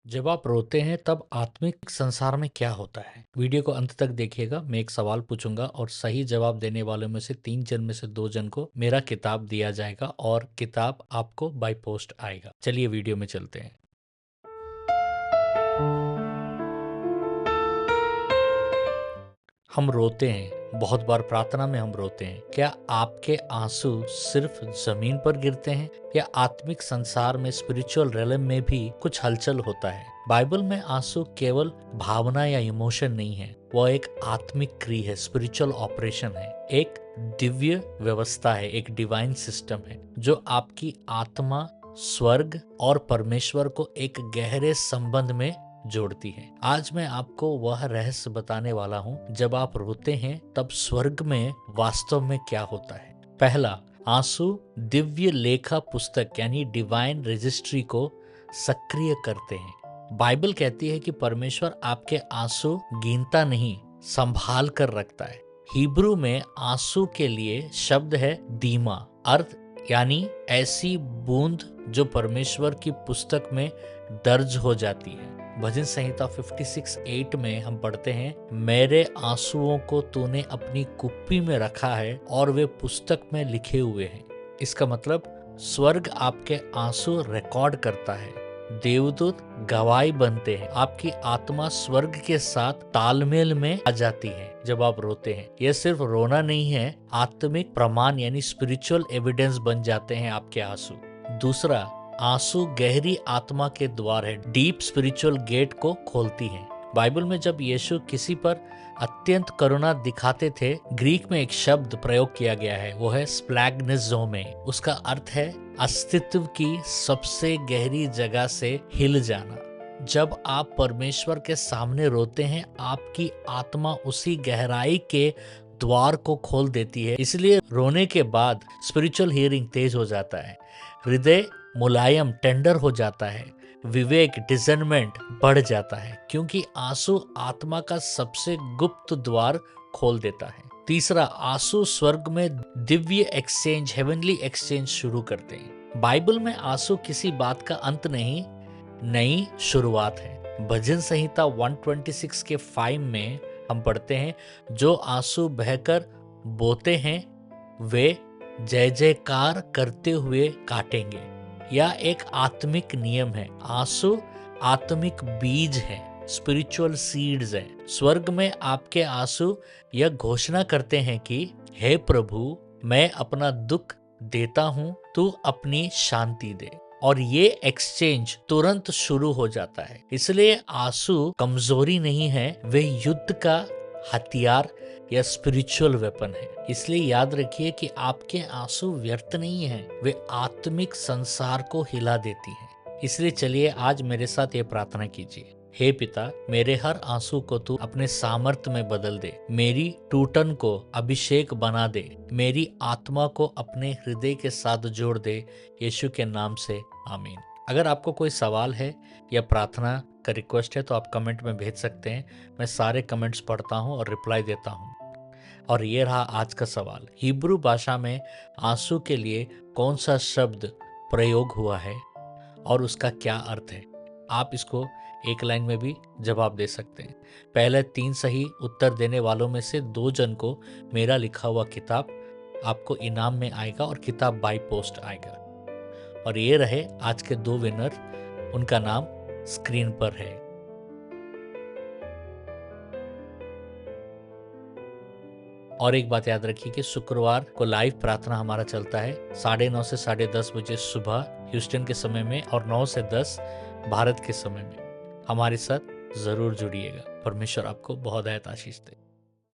जब आप रोते हैं तब आत्मिक संसार में क्या होता है? वीडियो को अंत तक देखिएगा। मैं एक सवाल पूछूंगा और सही जवाब देने वालों में से 3 जन में से 2 जन को मेरा किताब दिया जाएगा और किताब आपको बाय पोस्ट आएगा। चलिए वीडियो में चलते हैं। हम रोते हैं, बहुत बार प्रार्थना में हम रोते हैं। क्या आपके आंसू सिर्फ जमीन पर गिरते हैं या आत्मिक संसार में, स्पिरिचुअल रेलम में भी कुछ हलचल होता है? बाइबल में आंसू केवल भावना या इमोशन नहीं है, वह एक आत्मिक क्रिया है, स्पिरिचुअल ऑपरेशन है, एक दिव्य व्यवस्था है, एक डिवाइन सिस्टम है जो आपकी आत्मा, स्वर्ग और परमेश्वर को एक गहरे संबंध में जोड़ती है। आज मैं आपको वह रहस्य बताने वाला हूँ, जब आप रोते हैं तब स्वर्ग में वास्तव में क्या होता है। पहला, आंसू दिव्य लेखा पुस्तक यानी डिवाइन रजिस्ट्री को सक्रिय करते हैं। बाइबल कहती है कि परमेश्वर आपके आंसू गिनता नहीं, संभाल कर रखता है। हिब्रू में आंसू के लिए शब्द है दीमा, अर्थ यानी ऐसी बूंद जो परमेश्वर की पुस्तक में दर्ज हो जाती है। भजन संहिता 56:8 में हम पढ़ते हैं, मेरे आंसुओं को तूने अपनी कुप्पी में रखा है और वे पुस्तक में लिखे हुए हैं। इसका मतलब स्वर्ग आपके आंसू रिकॉर्ड करता है, देवदूत गवाही बनते हैं, आपकी आत्मा स्वर्ग के साथ तालमेल में आ जाती है जब आप रोते हैं। यह सिर्फ रोना नहीं है, आत्मिक प्रमाण यानी स्पिरिचुअल एविडेंस बन जाते हैं आपके आंसू। दूसरा, आंसू गहरी आत्मा के द्वार है, डीप स्पिरिचुअल गेट को खोलती है। बाइबल में जब यीशु किसी पर अत्यंत करुणा दिखाते थे, ग्रीक में एक शब्द प्रयोग किया गया है, वो है स्प्लैग्निज़ोमे। उसका अर्थ है अस्तित्व की सबसे गहरी जगह से हिल जाना। जब आप परमेश्वर के सामने रोते हैं, आपकी आत्मा उसी गहराई के द्वार को खोल देती है। इसलिए रोने के बाद स्पिरिचुअल हियरिंग तेज हो जाता है, हृदय मुलायम टेंडर हो जाता है, विवेक डिसर्नमेंट बढ़ जाता है, क्योंकि आंसू आत्मा का सबसे गुप्त द्वार खोल देता है। तीसरा, आंसू स्वर्ग में दिव्य एक्सचेंज, हेवनली एक्सचेंज शुरू करते हैं। बाइबल में आंसू किसी बात का अंत नहीं, नई शुरुआत है। भजन संहिता 126 के 5 में हम पढ़ते हैं, जो आंसू बहकर बोते हैं वे जय जयकार करते हुए काटेंगे। यह एक आत्मिक नियम है। आंसू आत्मिक बीज है, स्पिरिचुअल सीड्स है। स्वर्ग में आपके आंसू यह घोषणा करते हैं कि हे प्रभु, मैं अपना दुख देता हूँ, तू अपनी शांति दे। और ये एक्सचेंज तुरंत शुरू हो जाता है। इसलिए आंसू कमजोरी नहीं है, वे युद्ध का हथियार या स्पिरिचुअल वेपन है। इसलिए याद रखिए कि आपके आंसू व्यर्थ नहीं हैं, वे आत्मिक संसार को हिला देती हैं। इसलिए चलिए आज मेरे साथ ये प्रार्थना कीजिए। हे पिता, मेरे हर आंसू को तू अपने सामर्थ्य में बदल दे, मेरी टूटन को अभिषेक बना दे, मेरी आत्मा को अपने हृदय के साथ जोड़ दे। यीशु के नाम से आमीन। अगर आपको कोई सवाल है या प्रार्थना का रिक्वेस्ट है तो आप कमेंट में भेज सकते हैं। मैं सारे कमेंट्स पढ़ता हूँ और रिप्लाई देता हूँ। और ये रहा आज का सवाल, हिब्रू भाषा में आंसू के लिए कौन सा शब्द प्रयोग हुआ है और उसका क्या अर्थ है? आप इसको एक लाइन में भी जवाब दे सकते हैं। पहले 3 सही उत्तर देने वालों में से 2 जन को मेरा लिखा हुआ किताब आपको इनाम में आएगा और किताब बाय पोस्ट आएगा। और ये रहे आज के 2 विनर, उनका नाम स्क्रीन पर है। और एक बात याद रखिए कि शुक्रवार को लाइव प्रार्थना हमारा चलता है 9:30 से 10:30 बजे सुबह ह्यूस्टन के समय में और 9 से 10 भारत के समय में। हमारे साथ जरूर जुड़िएगा। परमेश्वर आपको बहुत आशीष दे।